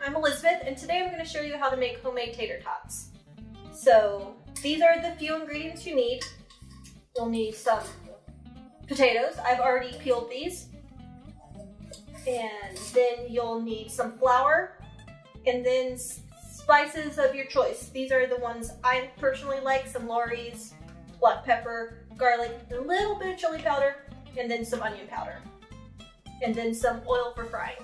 I'm Elizabeth, and today I'm going to show you how to make homemade tater tots. So these are the few ingredients you need. You'll need some potatoes. I've already peeled these. And then you'll need some flour, and then spices of your choice. These are the ones I personally like: some Lawry's, black pepper, garlic, a little bit of chili powder, and then some onion powder. And then some oil for frying.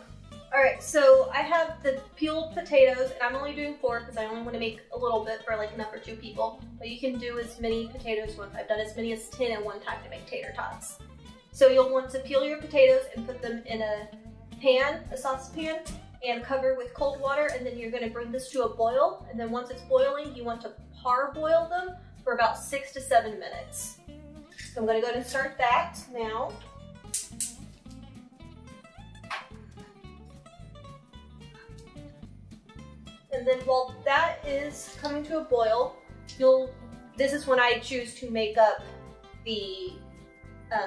Alright, so I have the peeled potatoes, and I'm only doing 4 because I only want to make a little bit for like enough for 2 people. But you can do as many potatoes once. I've done as many as 10 at one time to make tater tots. So you'll want to peel your potatoes and put them in a pan, a saucepan, and cover with cold water, and then you're going to bring this to a boil. And then once it's boiling, you want to parboil them for about 6 to 7 minutes. So I'm going to go ahead and start that now. And then while that is coming to a boil, this is when I choose to make up the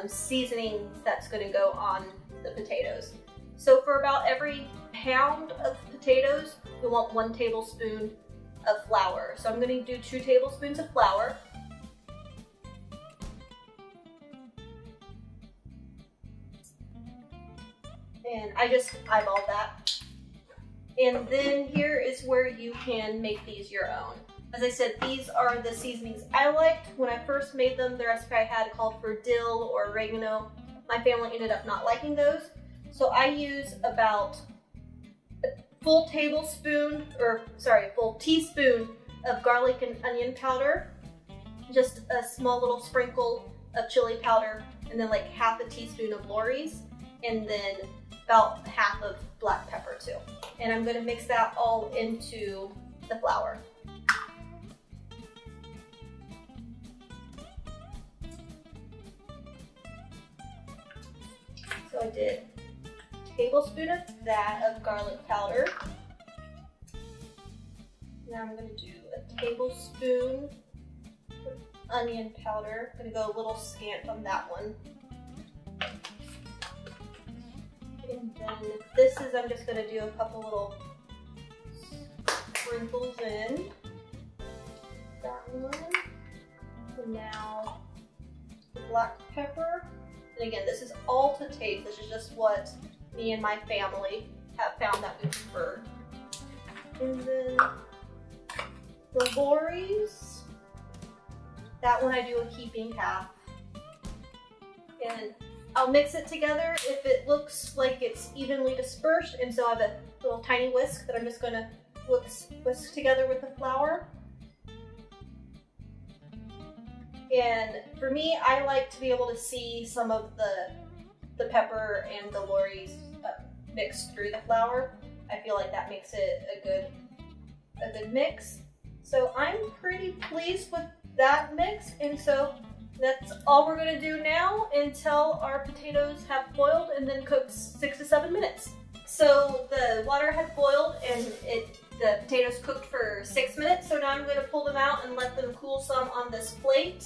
seasoning that's going to go on the potatoes. So for about every pound of potatoes, you'll want 1 tablespoon of flour. So I'm going to do 2 tablespoons of flour. And I just eyeballed that. And then here is where you can make these your own. As I said, these are the seasonings I liked. When I first made them, the recipe I had called for dill or oregano. My family ended up not liking those. So I use about a full teaspoon of garlic and onion powder, just a small little sprinkle of chili powder, and then like half a teaspoon of Lawry's, and then about half of black pepper too. And I'm going to mix that all into the flour. So I did a tablespoon of that of garlic powder. Now I'm going to do a tablespoon of onion powder. I'm going to go a little scant on that one. And then this is, I'm just going to do a couple little sprinkles in. That one. And now the black pepper. And again, this is all to taste. This is just what me and my family have found that we prefer. And then the Lawry's. That one I do a heaping half. And I'll mix it together if it looks like it's evenly dispersed, and so I have a little tiny whisk that I'm just going to whisk together with the flour. And for me, I like to be able to see some of the pepper and the Lawry's mixed through the flour. I feel like that makes it a good mix. So I'm pretty pleased with that mix, and so that's all we're going to do now until our potatoes have boiled and then cooked 6 to 7 minutes. So the water had boiled and the potatoes cooked for 6 minutes. So now I'm going to pull them out and let them cool some on this plate.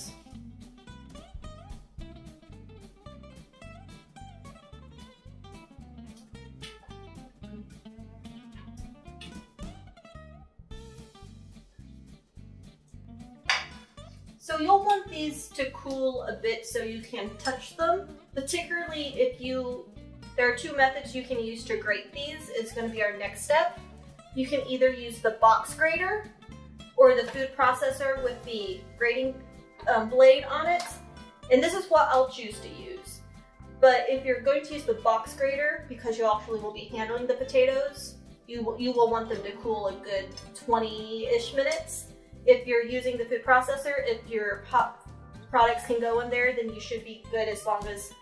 So you'll want these to cool a bit so you can touch them, particularly if there are 2 methods you can use to grate these. It's going to be our next step. You can either use the box grater or the food processor with the grating blade on it. And this is what I'll choose to use. But if you're going to use the box grater, because you actually will be handling the potatoes, you will want them to cool a good 20-ish minutes. If you're using the food processor, if your products can go in there, then you should be good as long as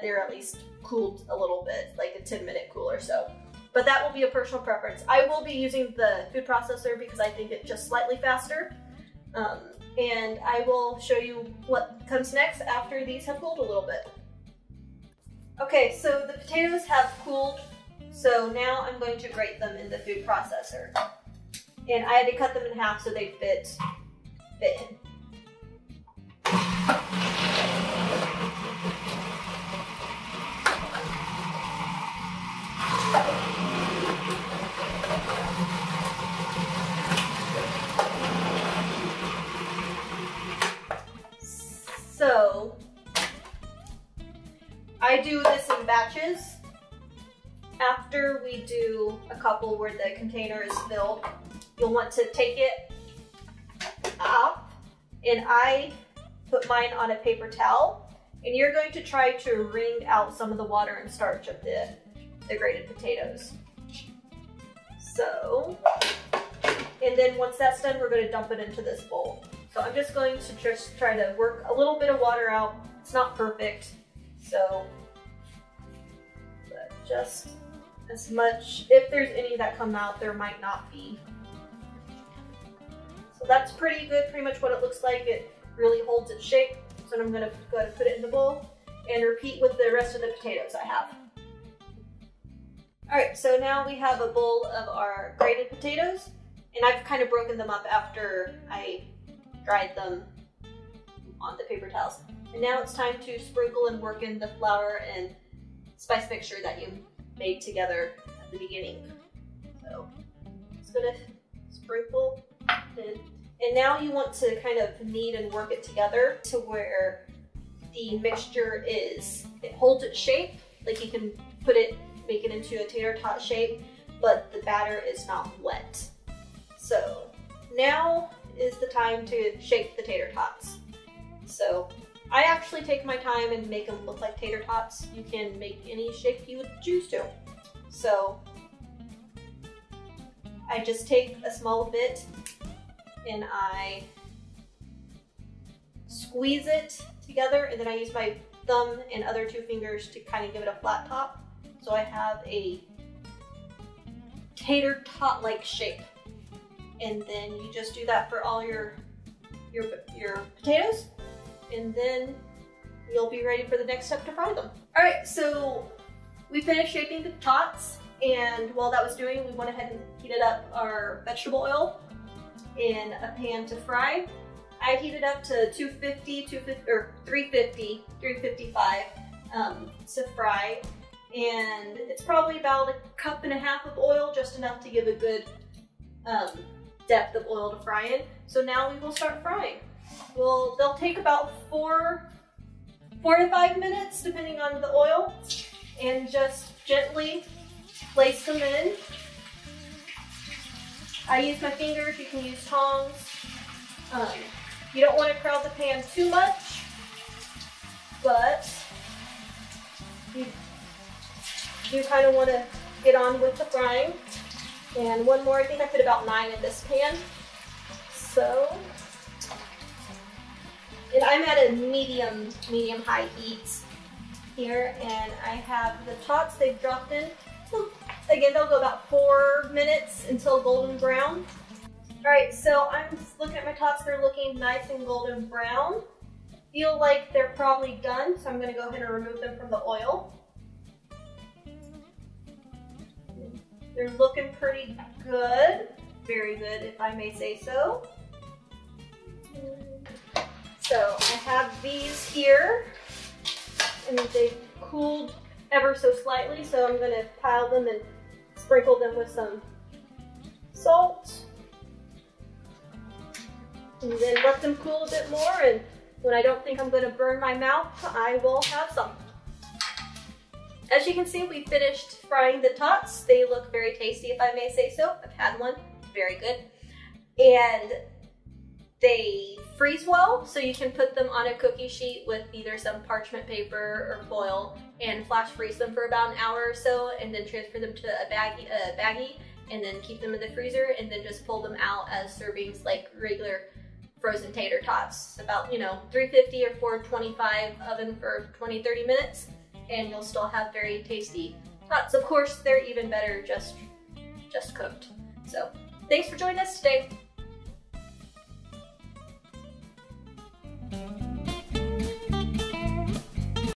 they're at least cooled a little bit, like a 10-minute cool or so. But that will be a personal preference. I will be using the food processor because I think it's just slightly faster. And I will show you what comes next after these have cooled a little bit. Okay, so the potatoes have cooled, so now I'm going to grate them in the food processor. And I had to cut them in half so they fit in. So I do this in batches. After we do a couple where the container is filled, you'll want to take it off, and I put mine on a paper towel, and you're going to try to wring out some of the water and starch of the grated potatoes. So, and then once that's done, we're going to dump it into this bowl. So I'm just going to just try to work a little bit of water out. It's not perfect, so but just as much. If there's any that come out, there might not be. So that's pretty good, pretty much what it looks like. It really holds its shape. So I'm going to go ahead and put it in the bowl and repeat with the rest of the potatoes I have. Alright, so now we have a bowl of our grated potatoes, and I've kind of broken them up after I dried them on the paper towels. And now it's time to sprinkle and work in the flour and spice mixture that you made together at the beginning. So just gonna sprinkle in. And now you want to kind of knead and work it together to where the mixture it holds its shape. Like you can make it into a tater tot shape, but the batter is not wet. So now is the time to shape the tater tots. So I actually take my time and make them look like tater tots. You can make any shape you would choose to. So I just take a small bit and I squeeze it together, and then I use my thumb and other two fingers to kind of give it a flat top. So I have a tater tot-like shape. And then you just do that for all your potatoes, and then you'll be ready for the next step to fry them. All right, so we finished shaping the tots, and while that was doing, we went ahead and heated up our vegetable oil in a pan to fry. I heated up to 355 to fry, and it's probably about a cup and a half of oil, just enough to give a good depth of oil to fry in. So now we will start frying. They'll take about 4 to 5 minutes depending on the oil, and just gently place them in. I use my fingers, you can use tongs. You don't want to crowd the pan too much, but you kind of want to get on with the frying. And one more, I think I put about 9 in this pan. So, and I'm at a medium-high heat here, and I have the tots, they've dropped in. Again, they'll go about 4 minutes until golden brown. All right, so I'm looking at my tots, they're looking nice and golden brown. Feel like they're probably done, so I'm gonna go ahead and remove them from the oil. They're looking pretty good, very good if I may say so. So I have these here, and they've cooled ever so slightly, so I'm gonna pile them and sprinkle them with some salt. And then let them cool a bit more, and when I don't think I'm gonna burn my mouth, I will have some. As you can see, we finished frying the tots. They look very tasty, if I may say so. I've had one, very good. And they freeze well, so you can put them on a cookie sheet with either some parchment paper or foil and flash freeze them for about an hour or so, and then transfer them to a baggie, and then keep them in the freezer, and then just pull them out as servings like regular frozen tater tots. About, 350 or 425 oven for 20-30 minutes, and you'll still have very tasty tots. Of course, they're even better just cooked. So, thanks for joining us today.